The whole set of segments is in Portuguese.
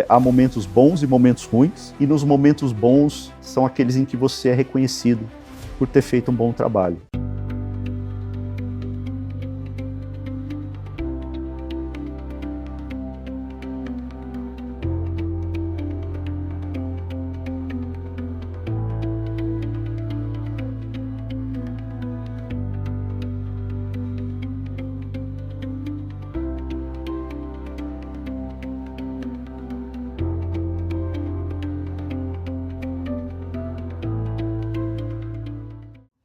há momentos bons e momentos ruins, e nos momentos bons são aqueles em que você é reconhecido por ter feito um bom trabalho.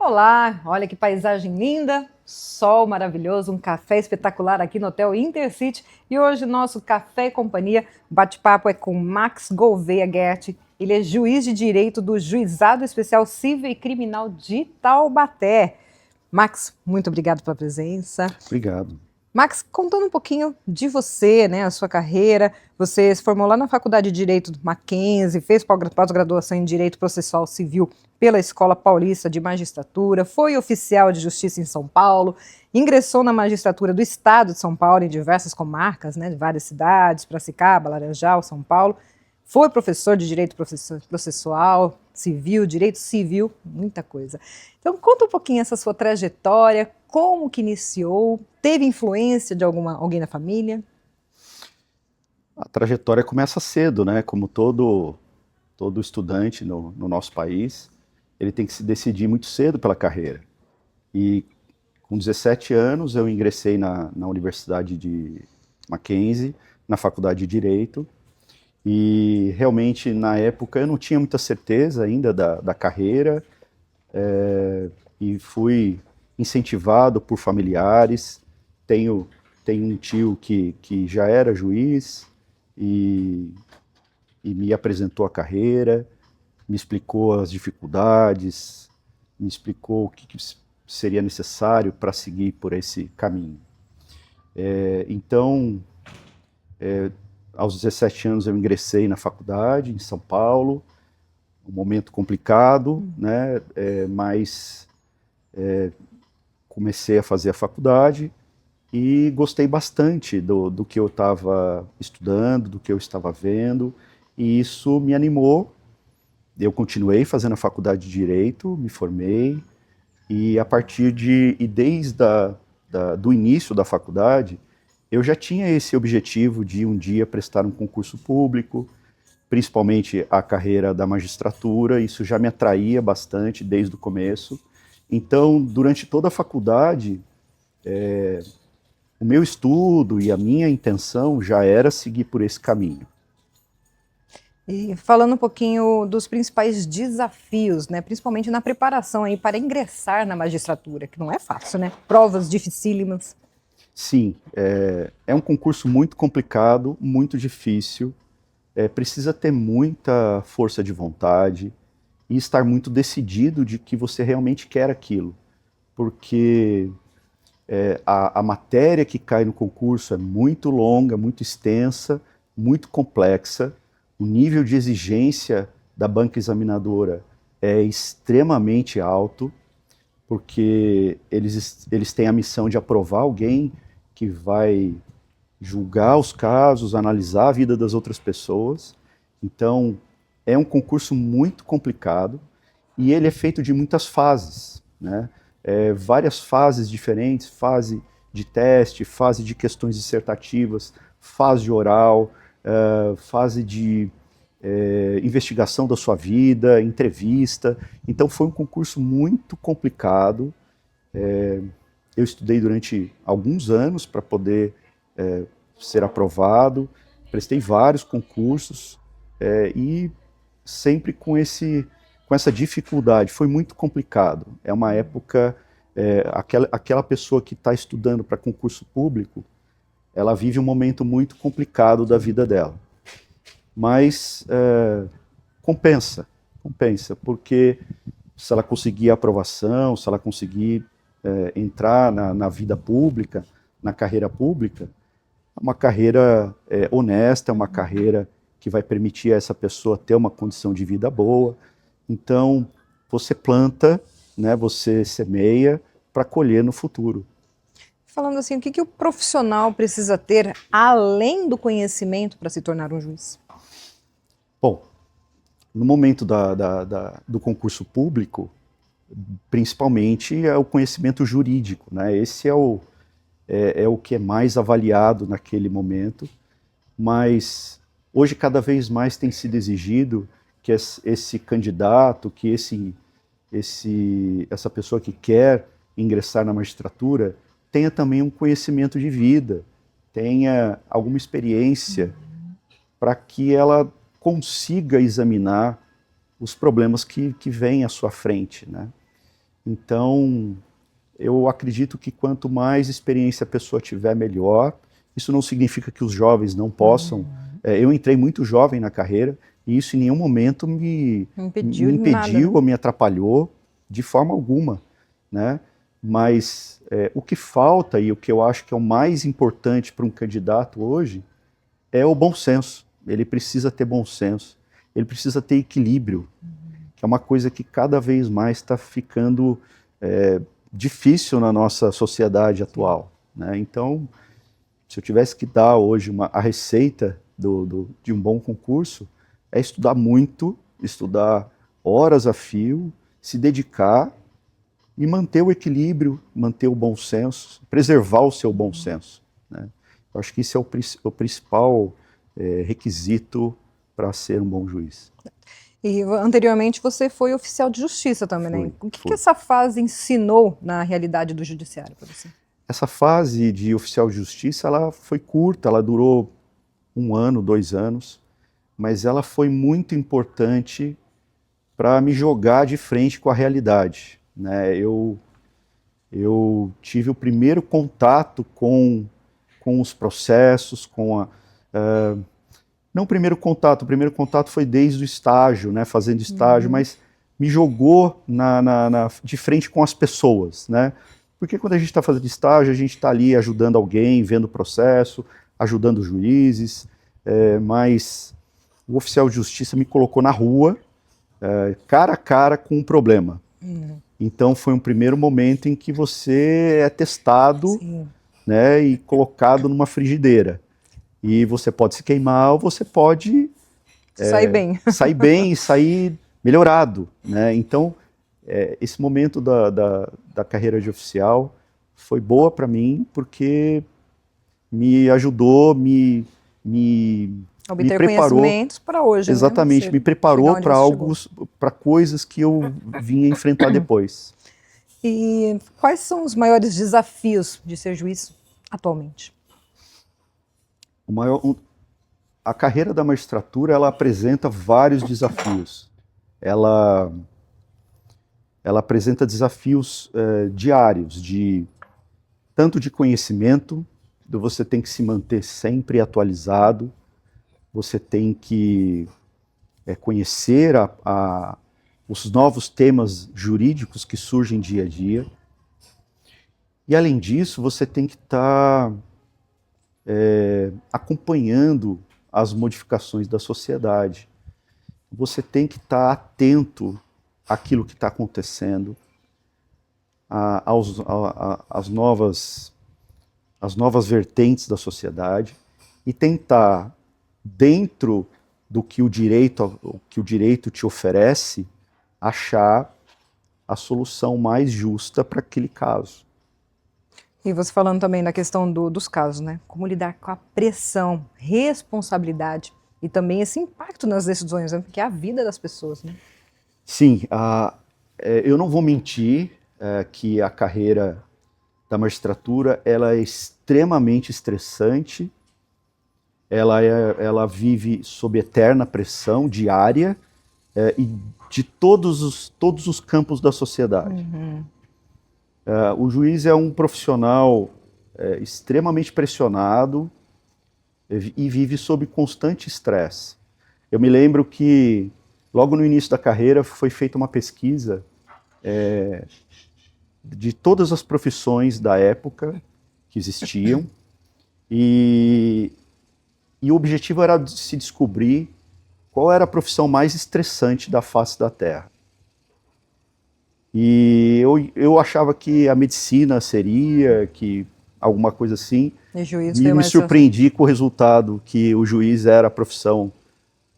Olá, olha que paisagem linda, sol maravilhoso, um café espetacular aqui no Hotel Intercity. E hoje nosso Café e Companhia bate-papo é com Max Gouveia Guerti. Ele é juiz de direito do Juizado Especial Civil e Criminal de Taubaté. Max, muito obrigado pela presença. Obrigado. Max, contando um pouquinho de você, né, a sua carreira, você se formou lá na Faculdade de Direito do Mackenzie, fez pós-graduação em Direito Processual Civil pela Escola Paulista de Magistratura, foi oficial de Justiça em São Paulo, ingressou na magistratura do Estado de São Paulo em diversas comarcas, né, de várias cidades, Piracicaba, Laranjal, São Paulo, foi professor de Direito Processual Civil, Direito Civil, muita coisa. Então conta um pouquinho essa sua trajetória, como que iniciou, teve influência de alguém na família? A trajetória começa cedo, né? Como todo estudante no nosso país, ele tem que se decidir muito cedo pela carreira. E com 17 anos eu ingressei na Universidade de Mackenzie, na Faculdade de Direito, e realmente na época eu não tinha muita certeza ainda da carreira, e fui incentivado por familiares. Tenho um tio que já era juiz e me apresentou a carreira, me explicou as dificuldades, me explicou o que seria necessário para seguir por esse caminho. Então, aos 17 anos eu ingressei na faculdade em São Paulo, um momento complicado, né? Mas comecei a fazer a faculdade e gostei bastante do que eu estava estudando, do que eu estava vendo, e isso me animou. Eu continuei fazendo a faculdade de Direito, me formei, e desde do início da faculdade, eu já tinha esse objetivo de um dia prestar um concurso público, principalmente a carreira da magistratura. Isso já me atraía bastante desde o começo. Então, durante toda a faculdade, o meu estudo e a minha intenção já era seguir por esse caminho. E falando um pouquinho dos principais desafios, né, principalmente na preparação aí para ingressar na magistratura, que não é fácil, né? Provas dificílimas. Sim, é um concurso muito complicado, muito difícil, precisa ter muita força de vontade e estar muito decidido de que você realmente quer aquilo, porque a matéria que cai no concurso é muito longa, muito extensa, muito complexa, o nível de exigência da banca examinadora é extremamente alto, porque eles têm a missão de aprovar alguém que vai julgar os casos, analisar a vida das outras pessoas. Então, é um concurso muito complicado e ele é feito de muitas fases, né? Várias fases diferentes, fase de teste, fase de questões dissertativas, fase oral, fase de investigação da sua vida, entrevista. Então foi um concurso muito complicado. Eu estudei durante alguns anos para poder ser aprovado, prestei vários concursos e sempre com essa dificuldade. Foi muito complicado. É uma época, aquela pessoa que está estudando para concurso público, ela vive um momento muito complicado da vida dela. Mas compensa, porque se ela conseguir a aprovação, se ela conseguir entrar na vida pública, na carreira pública, é uma carreira honesta, é uma carreira que vai permitir a essa pessoa ter uma condição de vida boa. Então, você planta, né, você semeia para colher no futuro. Falando assim, o que o profissional precisa ter além do conhecimento para se tornar um juiz? Bom, no momento do concurso público, principalmente é o conhecimento jurídico, né? Esse é o que é mais avaliado naquele momento, mas hoje cada vez mais tem sido exigido que esse candidato, que essa pessoa que quer ingressar na magistratura tenha também um conhecimento de vida, tenha alguma experiência para que ela consiga examinar os problemas que vêm à sua frente, né? Então, eu acredito que quanto mais experiência a pessoa tiver, melhor. Isso não significa que os jovens não possam. Eu entrei muito jovem na carreira e isso em nenhum momento me Impediu impediu nada, né? ou me atrapalhou de forma alguma, né? Mas o que falta e o que eu acho que é o mais importante para um candidato hoje é o bom senso. Ele precisa ter bom senso, ele precisa ter equilíbrio, que é uma coisa que cada vez mais está ficando difícil na nossa sociedade atual, né? Então, se eu tivesse que dar hoje a receita de um bom concurso, é estudar muito, estudar horas a fio, se dedicar e manter o equilíbrio, manter o bom senso, preservar o seu bom senso, né? Eu acho que isso é o principal requisito para ser um bom juiz. E anteriormente você foi oficial de justiça também, né? O que Fui. essa fase ensinou na realidade do judiciário para você? Essa fase de oficial de justiça, ela foi curta, ela durou 1 ano, 2 anos, mas ela foi muito importante para me jogar de frente com a realidade, né? Eu tive o primeiro contato com os processos, não o primeiro contato foi desde o estágio, né, fazendo estágio, mas me jogou de frente com as pessoas, né? Porque quando a gente está fazendo estágio, a gente está ali ajudando alguém, vendo o processo, ajudando os juízes, mas o oficial de justiça me colocou na rua, cara a cara com um problema. Então foi um primeiro momento em que você é testado, né, e colocado numa frigideira. E você pode se queimar ou você pode sair bem. Sair bem e sair melhorado, né? Então, esse momento da carreira de oficial foi boa para mim porque me ajudou, me Obter preparou, conhecimentos para hoje, exatamente, né? me preparou para coisas que eu vinha enfrentar depois. E quais são os maiores desafios de ser juiz atualmente? A carreira da magistratura, ela apresenta vários desafios. Ela apresenta desafios diários, tanto de conhecimento, você tem que se manter sempre atualizado, você tem que conhecer os novos temas jurídicos que surgem dia a dia. E, além disso, você tem que estar acompanhando as modificações da sociedade. Você tem que estar atento àquilo que está acontecendo, às novas vertentes da sociedade e tentar, dentro do que o direito te oferece, achar a solução mais justa para aquele caso. E você falando também da questão dos casos, né? Como lidar com a pressão, responsabilidade e também esse impacto nas decisões, né? Porque é a vida das pessoas, né? Sim, eu não vou mentir que a carreira da magistratura ela é extremamente estressante, ela vive sob eterna pressão diária e de todos os campos da sociedade. O juiz é um profissional extremamente pressionado e vive sob constante estresse. Eu me lembro que, logo no início da carreira, foi feita uma pesquisa de todas as profissões da época que existiam, e o objetivo era de se descobrir qual era a profissão mais estressante da face da Terra. E eu achava que a medicina seria, que alguma coisa assim, E juiz e foi me mais surpreendi com o resultado, que o juiz era a profissão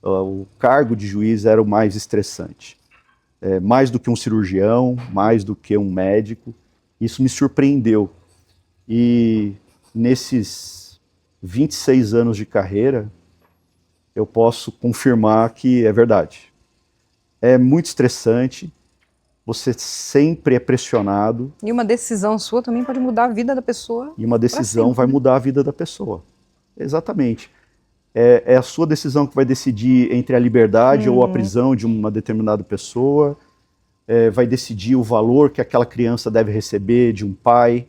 O cargo de juiz era o mais estressante. Mais do que um cirurgião, mais do que um médico. Isso me surpreendeu. E nesses 26 anos de carreira, eu posso confirmar que é verdade. É muito estressante, você sempre é pressionado. E uma decisão sua também pode mudar a vida da pessoa. E uma decisão vai mudar a vida da pessoa. Exatamente. É a sua decisão que vai decidir entre a liberdade ou a prisão de uma determinada pessoa, vai decidir o valor que aquela criança deve receber de um pai,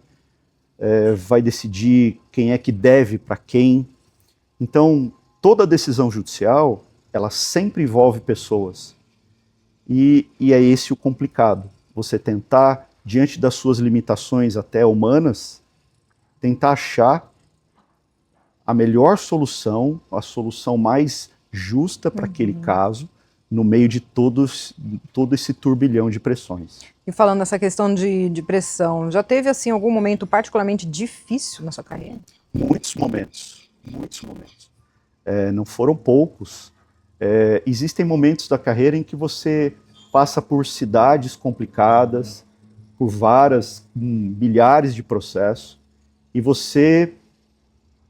vai decidir quem é que deve para quem. Então, toda decisão judicial, ela sempre envolve pessoas. E é esse o complicado. Você tentar, diante das suas limitações até humanas, tentar achar a melhor solução, a solução mais justa para aquele caso, no meio de todo esse turbilhão de pressões. E falando nessa questão de pressão, já teve assim algum momento particularmente difícil na sua carreira? Muitos momentos, muitos momentos. Não foram poucos. Existem momentos da carreira em que você passa por cidades complicadas, por milhares de processos, e você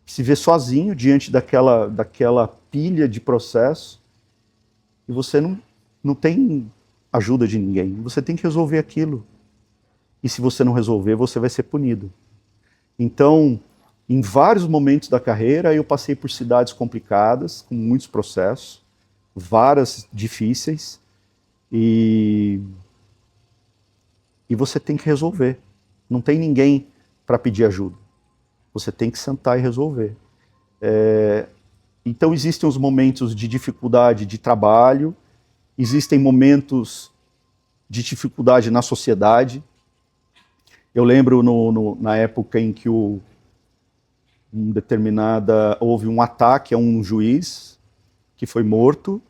se vê sozinho diante daquela pilha de processos, e você não tem ajuda de ninguém. Você tem que resolver aquilo. E se você não resolver, você vai ser punido. Então, em vários momentos da carreira, eu passei por cidades complicadas, com muitos processos, várias difíceis, e você tem que resolver. Não tem ninguém para pedir ajuda. Você tem que sentar e resolver. Então existem os momentos de dificuldade de trabalho, existem momentos de dificuldade na sociedade. Eu lembro na época em que houve um ataque a um juiz que foi morto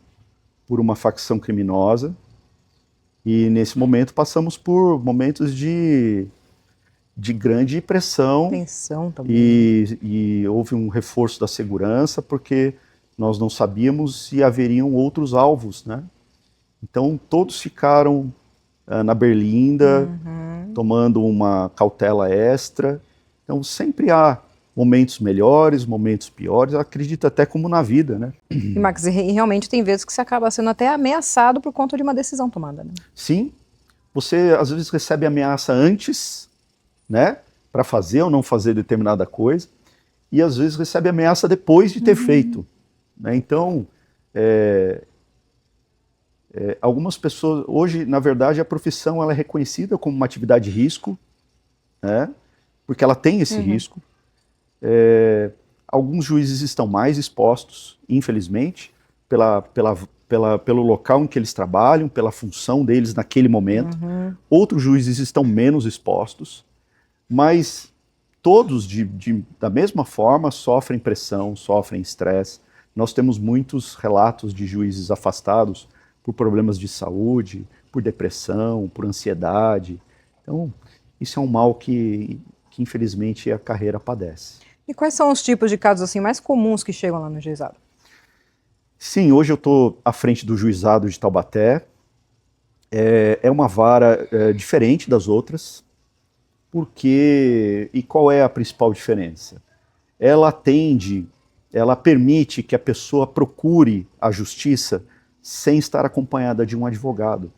por uma facção criminosa, e nesse momento passamos por momentos de grande pressão. Tensão também. E houve um reforço da segurança, porque nós não sabíamos se haveriam outros alvos, né? Então todos ficaram na berlinda, tomando uma cautela extra. Então sempre há momentos melhores, momentos piores, eu acredito até como na vida, né? E Max, realmente tem vezes que você acaba sendo até ameaçado por conta de uma decisão tomada, né? Sim, você às vezes recebe ameaça antes, né, para fazer ou não fazer determinada coisa, e às vezes recebe ameaça depois de ter feito, né? Então, algumas pessoas, hoje, na verdade, a profissão ela é reconhecida como uma atividade de risco, né, porque ela tem esse risco. Alguns juízes estão mais expostos, infelizmente, pelo local em que eles trabalham, pela função deles naquele momento. Outros juízes estão menos expostos, mas todos, da mesma forma, sofrem pressão, sofrem estresse. Nós temos muitos relatos de juízes afastados por problemas de saúde, por depressão, por ansiedade. Então, isso é um mal que infelizmente, a carreira padece. E quais são os tipos de casos assim mais comuns que chegam lá no juizado? Sim, hoje eu estou à frente do juizado de Taubaté. É uma vara diferente das outras. E qual é a principal diferença? Ela permite que a pessoa procure a justiça sem estar acompanhada de um advogado.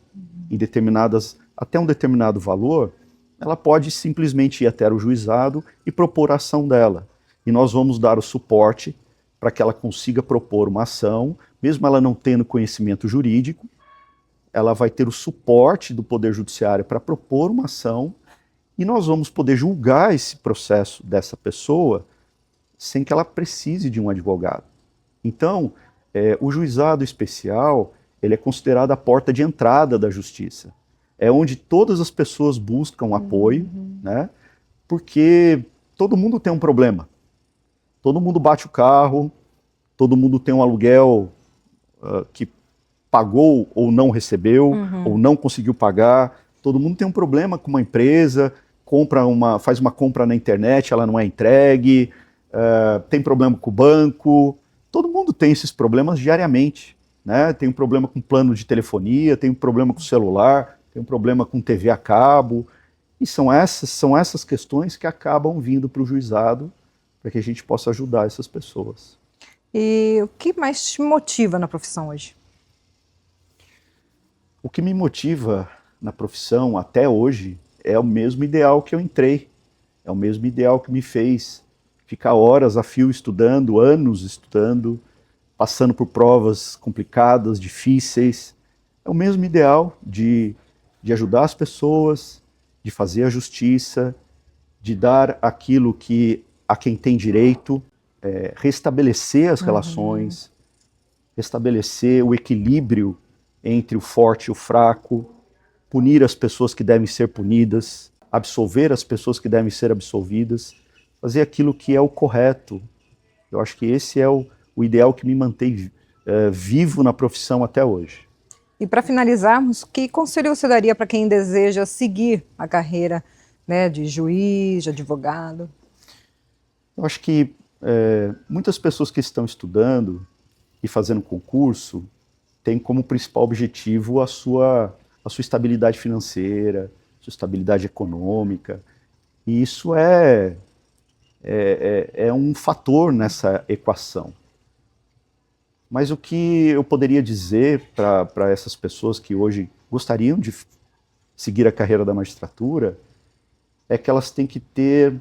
Até um determinado valor, ela pode simplesmente ir até o juizado e propor a ação dela. E nós vamos dar o suporte para que ela consiga propor uma ação, mesmo ela não tendo conhecimento jurídico, ela vai ter o suporte do Poder Judiciário para propor uma ação, e nós vamos poder julgar esse processo dessa pessoa sem que ela precise de um advogado. Então, o juizado especial, ele é considerado a porta de entrada da justiça. É onde todas as pessoas buscam apoio, né? Porque todo mundo tem um problema. Todo mundo bate o carro, todo mundo tem um aluguel que pagou ou não recebeu, ou não conseguiu pagar. Todo mundo tem um problema com uma empresa, faz uma compra na internet, ela não é entregue, tem problema com o banco. Todo mundo tem esses problemas diariamente. né? Tem um problema com plano de telefonia, tem um problema com celular, tem um problema com TV a cabo. E são essas questões que acabam vindo para o juizado para que a gente possa ajudar essas pessoas. E o que mais te motiva na profissão hoje? O que me motiva na profissão até hoje é o mesmo ideal que eu entrei, é o mesmo ideal que me fez ficar horas a fio estudando, anos estudando, passando por provas complicadas, difíceis. É o mesmo ideal de ajudar as pessoas, de fazer a justiça, de dar aquilo que a quem tem direito, restabelecer as relações, restabelecer o equilíbrio entre o forte e o fraco, punir as pessoas que devem ser punidas, absolver as pessoas que devem ser absolvidas, fazer aquilo que é o correto. Eu acho que esse é o ideal que me mantém vivo na profissão até hoje. E para finalizarmos, que conselho você daria para quem deseja seguir a carreira, né, de juiz, de advogado? Eu acho que muitas pessoas que estão estudando e fazendo concurso têm como principal objetivo a sua estabilidade financeira, sua estabilidade econômica. E isso é um fator nessa equação. Mas o que eu poderia dizer para essas pessoas que hoje gostariam de seguir a carreira da magistratura é que elas têm que ter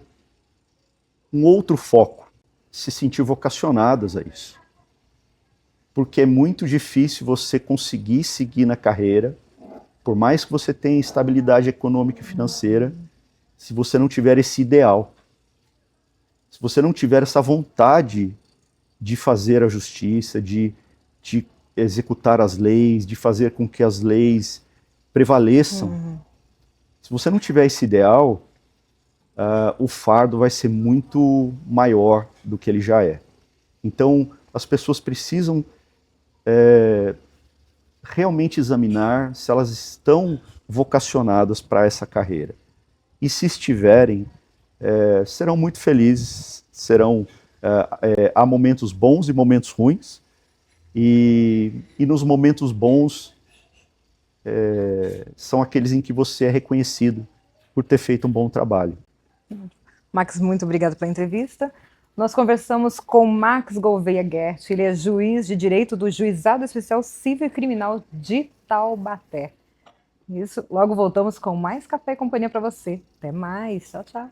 um outro foco, se sentir vocacionadas a isso. Porque é muito difícil você conseguir seguir na carreira, por mais que você tenha estabilidade econômica e financeira, se você não tiver esse ideal. Se você não tiver essa vontade de fazer a justiça, de executar as leis, de fazer com que as leis prevaleçam. Se você não tiver esse ideal, o fardo vai ser muito maior do que ele já é. Então, as pessoas precisam realmente examinar se elas estão vocacionadas para essa carreira. E se estiverem, serão muito felizes, há momentos bons e momentos ruins, e nos momentos bons são aqueles em que você é reconhecido por ter feito um bom trabalho. Max, muito obrigada pela entrevista. Nós conversamos com Max Gouveia Guerth, ele é juiz de direito do Juizado Especial Civil e Criminal de Taubaté. Isso, logo voltamos com mais Café e Companhia para você. Até mais, tchau, tchau.